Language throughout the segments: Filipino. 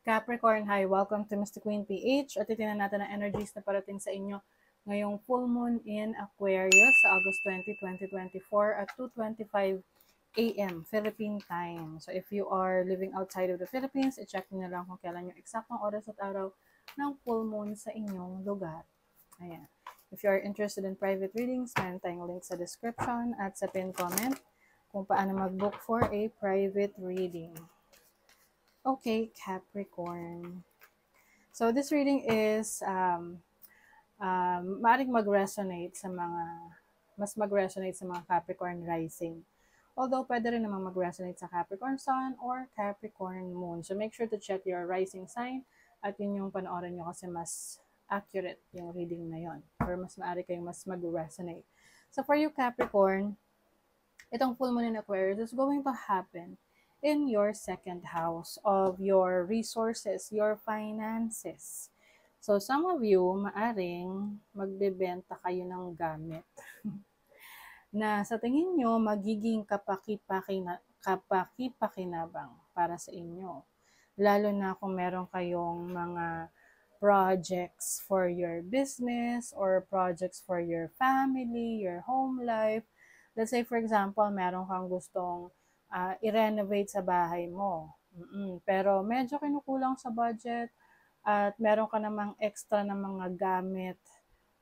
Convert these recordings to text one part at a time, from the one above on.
Capricorn, hi! Welcome to Mr. Queen PH at titignan natin ang energies na parating sa inyo ngayong full moon in Aquarius sa August 20, 2024 at 2:25 AM Philippine time. So if you are living outside of the Philippines, i-check nyo na lang kung kailan yung eksaktong oras at araw ng full moon sa inyong lugar. Ayan. If you are interested in private readings, meron tayong link sa description at sa pin comment kung paano mag-book for a private reading. Okay, Capricorn. So this reading is maaaring mag-resonate sa mga Capricorn rising. Although pwede rin namang mag-resonate sa Capricorn Sun or Capricorn Moon. So make sure to check your rising sign at yun yung panoorin nyo kasi mas accurate yung reading na yon or mas maaari kayong mas mag-resonate. So for you Capricorn, itong full moon in Aquarius is going to happen in your second house of your resources, your finances. So some of you, maaring magbebenta kayo ng gamit na sa tingin nyo magiging kapaki-pakinabang para sa inyo. Lalo na kung meron kayong mga projects for your business or projects for your family, your home life. Let's say for example, meron kang gustong i-renovate sa bahay mo. Pero medyo kinukulang sa budget at meron ka namang extra na mga gamit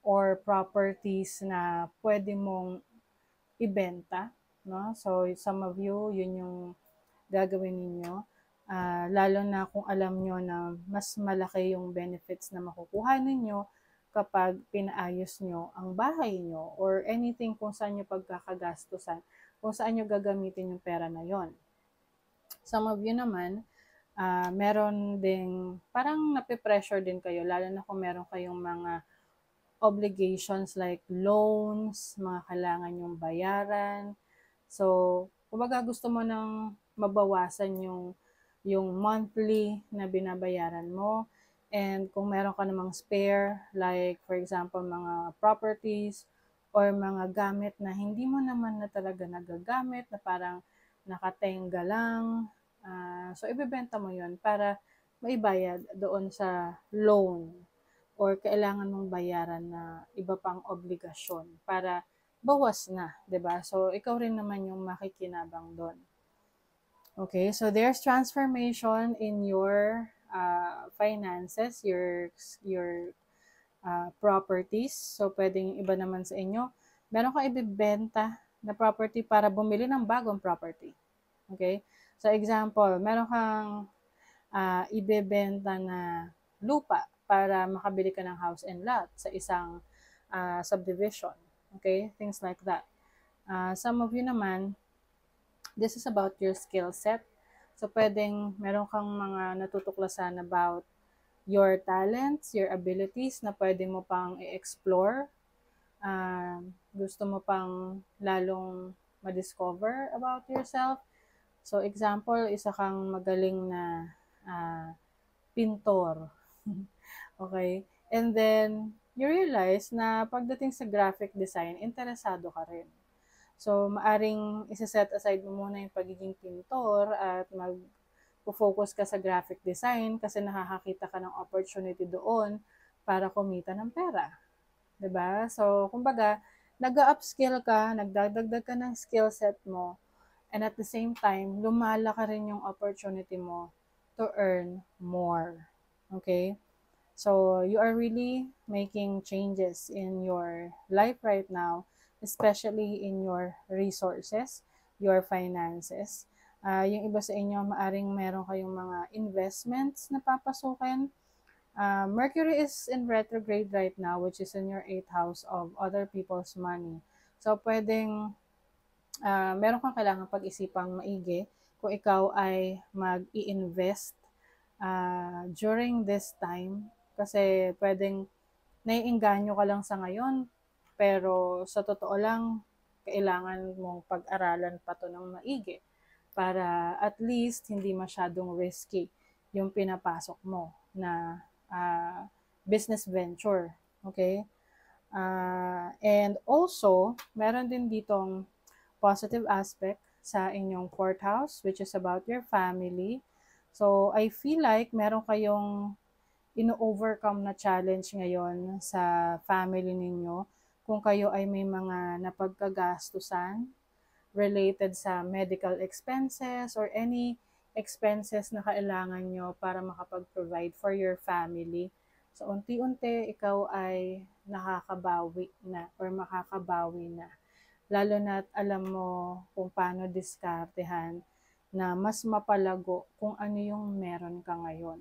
or properties na pwede mong ibenta, no? So some of you, yun yung gagawin ninyo. Lalo na kung alam nyo na mas malaki yung benefits na makukuha ninyo kapag pinaayos nyo ang bahay nyo or anything kung saan nyo pagkakagastusan, kung saan nyo gagamitin yung pera na yon. Some of you naman, meron ding, parang nape-pressure din kayo, lalo na kung meron kayong mga obligations like loans, mga kailangan yung bayaran. So, kumbaga gusto mo nang mabawasan yung monthly na binabayaran mo. And kung meron ka namang spare, like for example, mga properties or mga gamit na hindi mo naman na talaga nagagamit, na parang nakatenga lang. So, ibebenta mo yun para maibayad doon sa loan or kailangan mong bayaran na iba pang obligasyon para bawas na, 'di ba? So ikaw rin naman yung makikinabang doon. Okay, so there's transformation in your finances, your properties. So pwedeng iba naman sa inyo, meron kang ibebenta na property para bumili ng bagong property. Okay? So example, meron kang ibebenta na lupa para makabili ka ng house and lot sa isang subdivision. Okay? Things like that. Some of you naman, this is about your skill set. So, pwedeng meron kang mga natutuklasan about your talents, your abilities na pwede mo pang i-explore. Gusto mo pang lalong ma-discover about yourself. So, example, isa kang magaling na pintor. Okay? And then, you realize na pagdating sa graphic design, interesado ka rin. So, maaring isa-set aside mo muna yung pagiging pintor at mag-focus ka sa graphic design kasi nakakakita ka ng opportunity doon para kumita ng pera. 'Di ba? So, kumbaga, nag-upskill ka, nagdadagdag ka ng skill set mo, and at the same time, lumala ka rin yung opportunity mo to earn more. Okay? So, you are really making changes in your life right now, especially in your resources, your finances. Yung iba sa inyo, maaring meron kayong mga investments na papasukin. Mercury is in retrograde right now, which is in your 8th house of other people's money. So, pwedeng meron kang kailangan pag-isipang maigi kung ikaw ay mag-i-invest during this time. Kasi pwedeng naiengganyo ka lang sa ngayon, pero sa totoo lang, kailangan mong pag-aralan pa to ng maigi para at least hindi masyadong risky yung pinapasok mo na business venture. Okay? And also, meron din ditong positive aspect sa inyong 4th house, which is about your family. So, I feel like meron kayong ino-overcome na challenge ngayon sa family ninyo kung kayo ay may mga napagkagastusan related sa medical expenses or any expenses na kailangan nyo para makapag-provide for your family. So, unti-unti, ikaw ay nakakabawi na or makakabawi na. Lalo na't alam mo kung paano diskartehan na mas mapalago kung ano yung meron ka ngayon.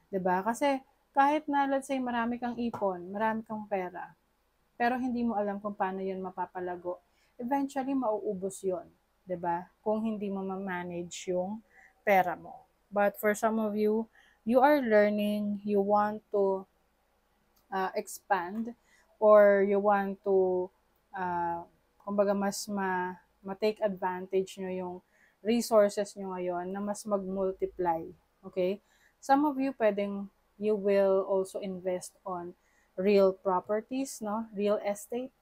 'Di ba? Kasi kahit na let's say marami kang ipon, marami kang pera, pero hindi mo alam kung paano 'yun mapapalago, eventually mauubos 'yun, 'di ba? Kung hindi mo ma-manage yung pera mo. But for some of you, you are learning, you want to expand or you want to kumbaga mas ma-take advantage nyo yung resources nyo ngayon na mas mag-multiply. Okay? Some of you pwedeng you will also invest on real properties, no? Real estate,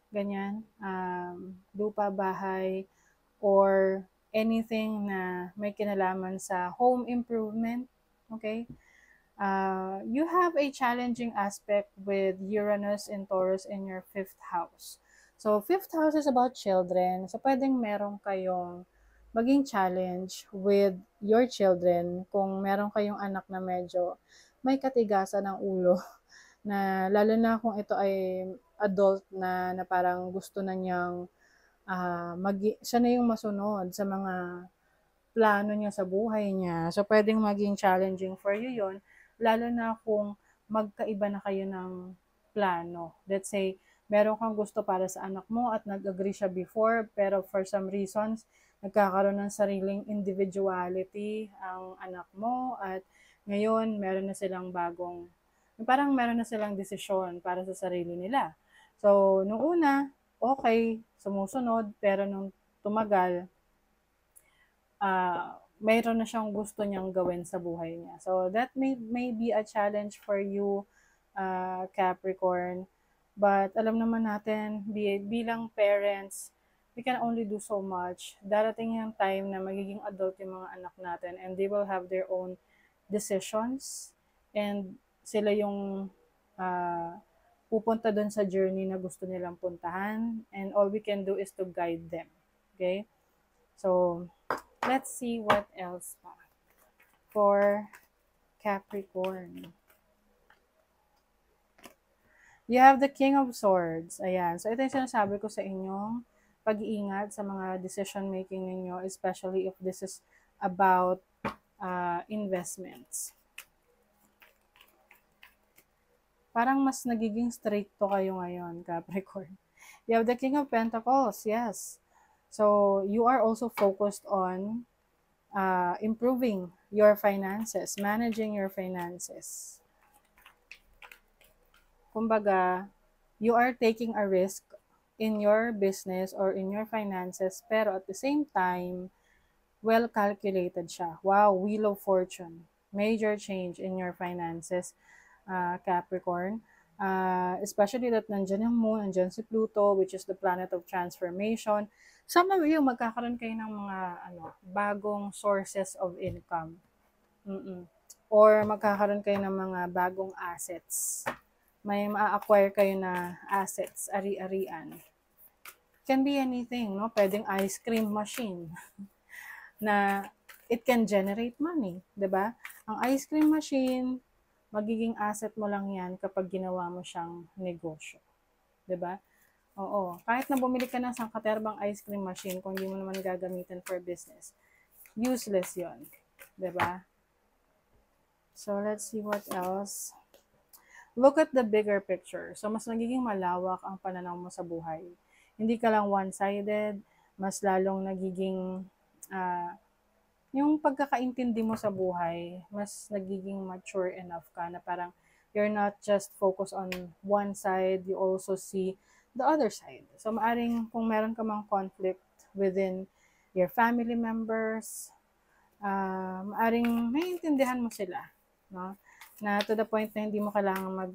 ganyan. Lupa, bahay, or anything na may kinalaman sa home improvement. Okay? You have a challenging aspect with Uranus and Taurus in your fifth house. So, fifth house is about children. So, pwedeng meron kayong maging challenge with your children kung meron kayong anak na medyo may katigasan ng ulo na lalo na kung ito ay adult na parang gusto na niyang siya na yung masunod sa mga plano niya sa buhay niya. So, pwedeng maging challenging for you yon, lalo na kung magkaiba na kayo ng plano. Let's say, meron kang gusto para sa anak mo at nag-agree siya before, pero for some reasons, nagkakaroon ng sariling individuality ang anak mo at ngayon, meron na silang parang meron na silang desisyon para sa sarili nila. So, nung una, okay, sumusunod, pero nung tumagal, mayroon na siyang gusto niyang gawin sa buhay niya. So, that may be a challenge for you, Capricorn. But alam naman natin, bilang parents, we can only do so much. Darating yung time na magiging adult yung mga anak natin and they will have their own decisions and sila yung pupunta doon sa journey na gusto nilang puntahan and all we can do is to guide them. Okay? So, let's see what else pa for Capricorn. You have the King of Swords. Ayan. So, ito yung sinasabi ko sa inyong pag-iingat sa mga decision making ninyo, especially if this is about investments. Parang mas nagiging stricto kayo ngayon, Capricorn. You have the King of Pentacles. Yes. So, you are also focused on improving your finances, managing your finances. Kumbaga, you are taking a risk in your business or in your finances, pero at the same time, well calculated siya. Wow, Wheel of Fortune. Major change in your finances, Capricorn. Especially that nandyan yung Moon, nandyan si Pluto, which is the planet of transformation. Some of you, magkakaroon kayo ng mga bagong sources of income. Or magkakaroon kayo ng mga bagong assets. May ma-acquire kayo na assets, ari-arian. Can be anything, no? Pwedeng ice cream machine na it can generate money, 'di ba? Ang ice cream machine, magiging asset mo lang 'yan kapag ginawa mo siyang negosyo, 'di ba? Oo, kahit na bumili ka ng sangkaterbang ice cream machine kung hindi mo naman gagamitin for business, useless 'yon, 'di ba? So let's see what else. Look at the bigger picture. So, mas nagiging malawak ang pananaw mo sa buhay. Hindi ka lang one-sided, mas lalong nagiging, yung pagkakaintindi mo sa buhay, mas nagiging mature enough ka na parang you're not just focused on one side, you also see the other side. So, maaring kung meron ka mang conflict within your family members, maaring naiintindihan mo sila, no? Na to the point na hindi mo kailangan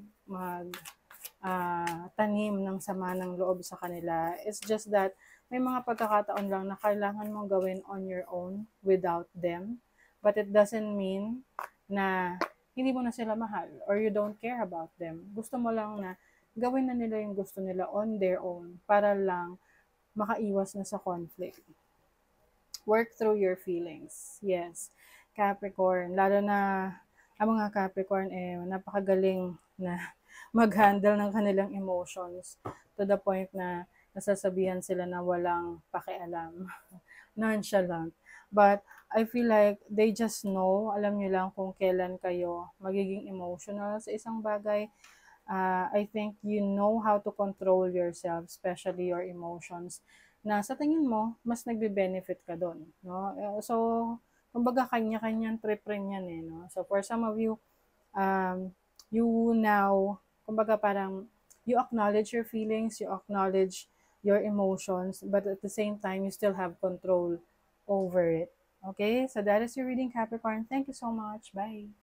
tanim ng sama ng loob sa kanila. It's just that may mga pagkakataon lang na kailangan mong gawin on your own without them But it doesn't mean na hindi mo na sila mahal or you don't care about them. Gusto mo lang na gawin na nila yung gusto nila on their own para lang makaiwas na sa conflict. Work through your feelings. Yes. Capricorn, lalo na ang mga Capricorn napakagaling na mag-handle ng kanilang emotions to the point na nasasabihan sila na walang pakialam. Nonchalant. But I feel like they just know, alam nyo lang kung kailan kayo magiging emotional sa isang bagay. I think you know how to control yourself, especially your emotions, na sa tingin mo, mas nagbe-benefit ka doon. No? So, kumbaga kanya-kanyang trip rin yan eh. No? So, for some of you, you now, kumbaga parang, you acknowledge your feelings, you acknowledge your emotions, but at the same time, you still have control over it. Okay? So that is your reading, Capricorn. Thank you so much. Bye.